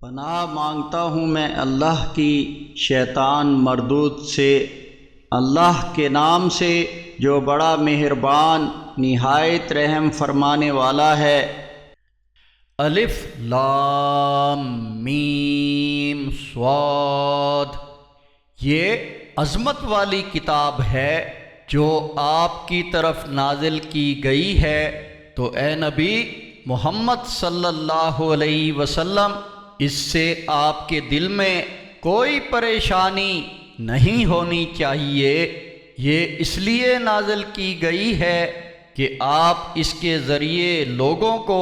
پناہ مانگتا ہوں میں اللہ کی شیطان مردود سے، اللہ کے نام سے جو بڑا مہربان نہایت رحم فرمانے والا ہے۔ الف لام میم صاد، یہ عظمت والی کتاب ہے جو آپ کی طرف نازل کی گئی ہے، تو اے نبی محمد صلی اللہ علیہ وسلم اس سے آپ کے دل میں کوئی پریشانی نہیں ہونی چاہیے۔ یہ اس لیے نازل کی گئی ہے کہ آپ اس کے ذریعے لوگوں کو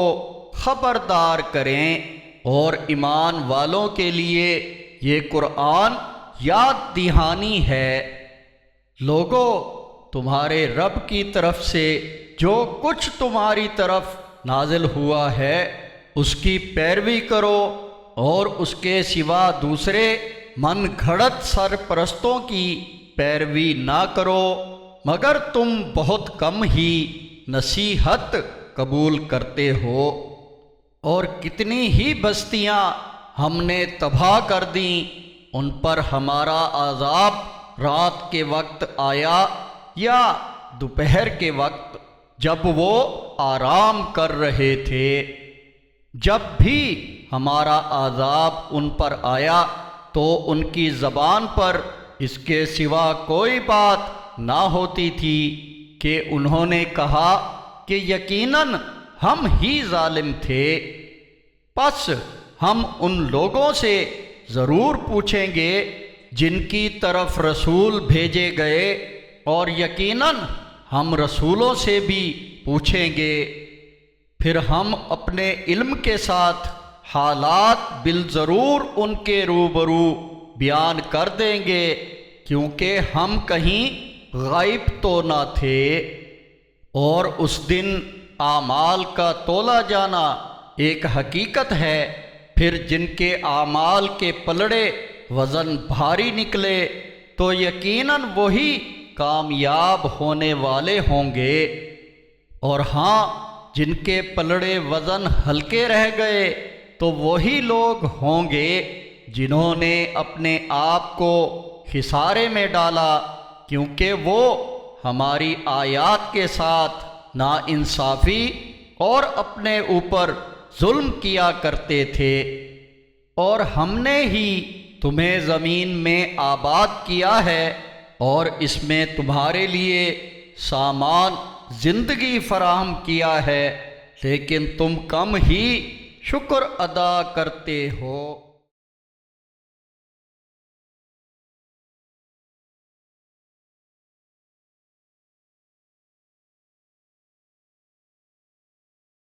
خبردار کریں، اور ایمان والوں کے لیے یہ قرآن یاد دہانی ہے۔ لوگو، تمہارے رب کی طرف سے جو کچھ تمہاری طرف نازل ہوا ہے اس کی پیروی کرو، اور اس کے سوا دوسرے من گھڑت سرپرستوں کی پیروی نہ کرو، مگر تم بہت کم ہی نصیحت قبول کرتے ہو۔ اور کتنی ہی بستیاں ہم نے تباہ کر دیں، ان پر ہمارا عذاب رات کے وقت آیا یا دوپہر کے وقت جب وہ آرام کر رہے تھے۔ جب بھی ہمارا عذاب ان پر آیا تو ان کی زبان پر اس کے سوا کوئی بات نہ ہوتی تھی کہ انہوں نے کہا کہ یقیناً ہم ہی ظالم تھے۔ پس ہم ان لوگوں سے ضرور پوچھیں گے جن کی طرف رسول بھیجے گئے، اور یقیناً ہم رسولوں سے بھی پوچھیں گے، پھر ہم اپنے علم کے ساتھ حالات بالضرور ان کے روبرو بیان کر دیں گے، کیونکہ ہم کہیں غائب تو نہ تھے۔ اور اس دن اعمال کا تولا جانا ایک حقیقت ہے، پھر جن کے اعمال کے پلڑے وزن بھاری نکلے تو یقیناً وہی کامیاب ہونے والے ہوں گے، اور ہاں جن کے پلڑے وزن ہلکے رہ گئے تو وہی لوگ ہوں گے جنہوں نے اپنے آپ کو خسارے میں ڈالا، کیونکہ وہ ہماری آیات کے ساتھ ناانصافی اور اپنے اوپر ظلم کیا کرتے تھے۔ اور ہم نے ہی تمہیں زمین میں آباد کیا ہے، اور اس میں تمہارے لیے سامان زندگی فراہم کیا ہے، لیکن تم کم ہی شکر ادا کرتے ہو۔